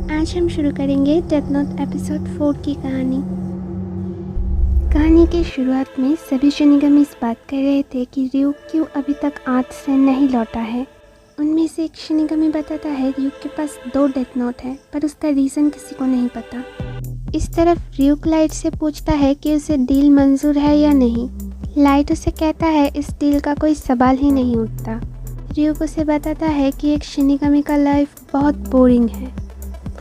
आज हम शुरू करेंगे डेथ नोट एपिसोड 4 की कहानी। कहानी की शुरुआत में सभी शिनिगामी इस बात कर रहे थे कि ryuk क्यों अभी तक आर्थ से नहीं लौटा है। उनमें से एक शिनिगामी बताता है ryuk के पास 2 डेथ नोट है, पर उसका रीज़न किसी को नहीं पता। इस तरफ ryuk लाइट से पूछता है कि उसे डील मंजूर है या नहीं। लाइट उसे कहता है इस डील का कोई सवाल ही नहीं उठता। ryuk उसे बताता है कि एक शिनिगामी का लाइफ बहुत बोरिंग है।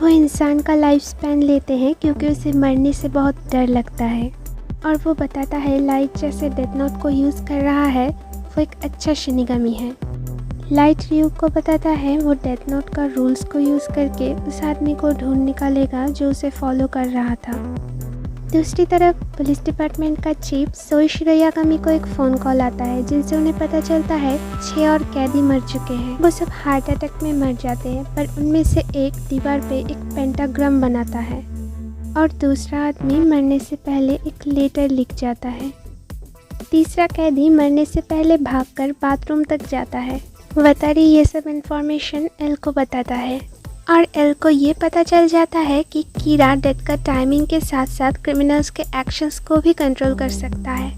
वो इंसान का लाइफ स्पैन लेते हैं क्योंकि उसे मरने से बहुत डर लगता है, और वो बताता है लाइट जैसे डेथ नोट को यूज़ कर रहा है वो एक अच्छा शिनिगामी है। लाइट ryuk को बताता है वो डेथ नोट का रूल्स को यूज़ करके उस आदमी को ढूंढ निकालेगा जो उसे फॉलो कर रहा था। दूसरी तरफ पुलिस डिपार्टमेंट का चीफ सोई शिरोयागामी को एक फ़ोन कॉल आता है जिनसे उन्हें पता चलता है 6 और कैदी मर चुके हैं। वो सब हार्ट अटैक में मर जाते हैं, पर उनमें से एक दीवार पे एक पेंटाग्राम बनाता है और दूसरा आदमी मरने से पहले एक लेटर लिख जाता है। तीसरा कैदी मरने से पहले भागकर बाथरूम तक जाता है। वतारी ये सब इन्फॉर्मेशन एल को बताता है और एल को ये पता चल जाता है कि कीरा डेथ का टाइमिंग के साथ साथ क्रिमिनल्स के एक्शंस को भी कंट्रोल कर सकता है।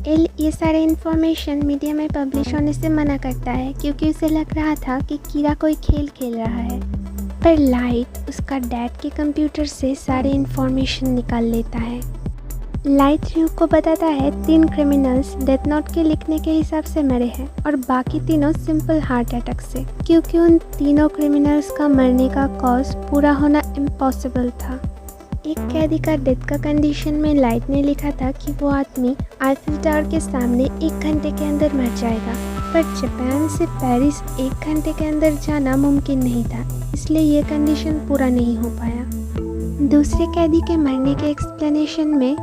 एल ये सारे इन्फॉर्मेशन मीडिया में पब्लिश होने से मना करता है क्योंकि उसे लग रहा था कि कीरा कोई खेल खेल रहा है, पर लाइट उसका डैड के कंप्यूटर से सारे इन्फॉर्मेशन निकाल लेता है। लाइट ryuk को बताता है 3 क्रिमिनल्स डेथ नोट के लिखने के हिसाब से मरे हैं और बाकी तीनों सिंपल हार्ट अटैक से, क्योंकि उन तीनों क्रिमिनल्स का मरने का कॉज पूरा होना इम्पॉसिबल था। एक कैदी का डेथ का कंडीशन में लाइट ने लिखा था कि वो आदमी आईफिल टावर के सामने 1 घंटे के अंदर मर जाएगा, पर जापान से पेरिस 1 घंटे के अंदर जाना मुमकिन नहीं था, इसलिए ये कंडीशन पूरा नहीं हो पाया। दूसरे कैदी के मरने के एक्सप्लेनेशन में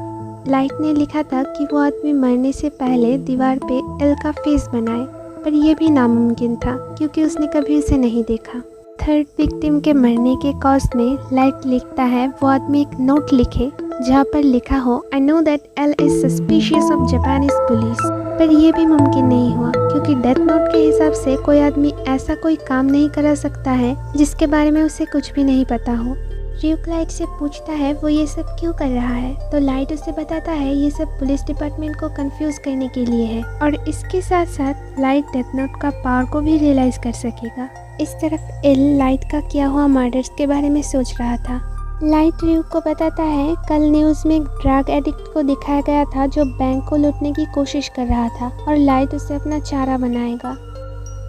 लाइट ने लिखा था कि वो आदमी मरने से पहले दीवार पे एल का फेस बनाए, पर यह भी नामुमकिन था क्योंकि उसने कभी उसे नहीं देखा। थर्ड विक्टिम के मरने के कॉज में लाइट लिखता है वो आदमी एक नोट लिखे जहाँ पर लिखा हो I know that L is suspicious of Japanese police, पर यह भी मुमकिन नहीं हुआ क्योंकि डेथ नोट के हिसाब से कोई आदमी ऐसा कोई काम नहीं करा सकता है जिसके बारे में उसे कुछ भी नहीं पता हो। ryuk लाइट से पूछता है वो ये सब क्यों कर रहा है, तो लाइट उसे बताता है ये सब पुलिस डिपार्टमेंट को कंफ्यूज करने के लिए है और इसके साथ साथ लाइट डेथ नोट का पावर को भी रियलाइज कर सकेगा। इस तरफ एल लाइट का किया हुआ मर्डर्स के बारे में सोच रहा था। लाइट ryuk को बताता है कल न्यूज़ में एक ड्रग एडिक्ट को दिखाया गया था जो बैंक को लूटने की कोशिश कर रहा था और लाइट उसे अपना चारा बनाएगा।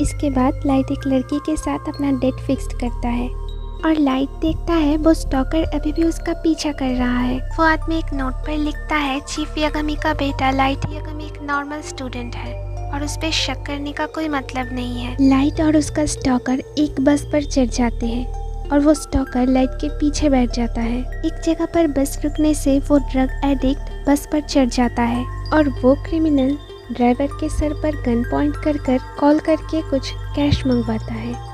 इसके बाद लाइट एक लड़की के साथ अपना डेट फिक्स्ड करता है और लाइट देखता है वो स्टॉकर अभी भी उसका पीछा कर रहा है। वो आदमी एक नोट पर लिखता है चीफ यागामी का बेटा लाइट यागामी एक नॉर्मल स्टूडेंट है और उस पर शक करने का कोई मतलब नहीं है। लाइट और उसका स्टॉकर एक बस पर चढ़ जाते हैं और वो स्टॉकर लाइट के पीछे बैठ जाता है। एक जगह पर बस रुकने से वो ड्रग एडिक्ट बस पर चढ़ जाता है और वो क्रिमिनल ड्राइवर के सर पर गन पॉइंट कर कॉल करके कुछ कैश मंगवाता है।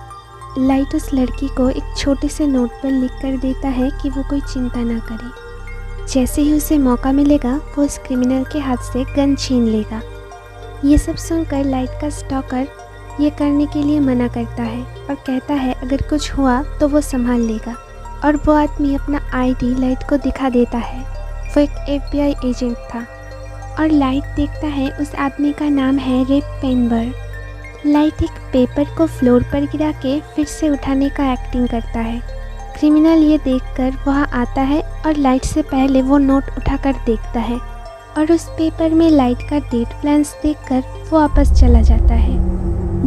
लाइट उस लड़की को एक छोटे से नोट पर लिख कर देता है कि वो कोई चिंता ना करे, जैसे ही उसे मौका मिलेगा वो उस क्रिमिनल के हाथ से गन छीन लेगा। ये सब सुनकर लाइट का स्टॉकर ये करने के लिए मना करता है और कहता है अगर कुछ हुआ तो वो संभाल लेगा, और वो आदमी अपना आईडी लाइट को दिखा देता है। वो एक FBI एजेंट था और लाइट देखता है उस आदमी का नाम है रिप पेनबर। लाइट एक पेपर को फ्लोर पर गिरा के फिर से उठाने का एक्टिंग करता है। क्रिमिनल ये देखकर वहाँ आता है और लाइट से पहले वो नोट उठाकर देखता है और उस पेपर में लाइट का डेट प्लान्स देखकर वो वापस चला जाता है।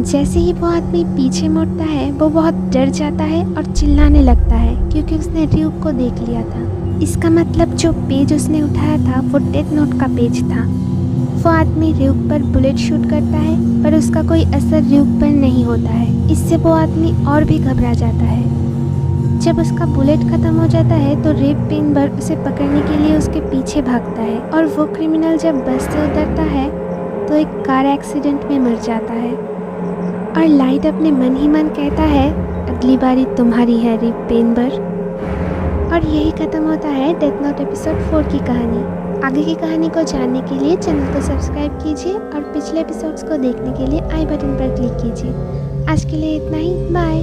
जैसे ही वो आदमी पीछे मुड़ता है वो बहुत डर जाता है और चिल्लाने लगता है क्योंकि उसने ryuk को देख लिया था। इसका मतलब जो पेज उसने उठाया था वो डेथ नोट का पेज था। वो आदमी ryuk पर बुलेट शूट करता है पर उसका कोई असर ryuk पर नहीं होता है। इससे वो आदमी और भी घबरा जाता है। जब उसका बुलेट खत्म हो जाता है तो रिप पेनबर उसे पकड़ने के लिए उसके पीछे भागता है और वो क्रिमिनल जब बस से उतरता है तो एक कार एक्सीडेंट में मर जाता है और लाइट अपने मन ही मन कहता है अगली बारी तुम्हारी है रिप पेनबर। और यही खत्म होता है डेथ नोट एपिसोड 4 की कहानी। आगे की कहानी को जानने के लिए चैनल को सब्सक्राइब कीजिए और पिछले एपिसोड्स को देखने के लिए आई बटन पर क्लिक कीजिए। आज के लिए इतना ही, बाय।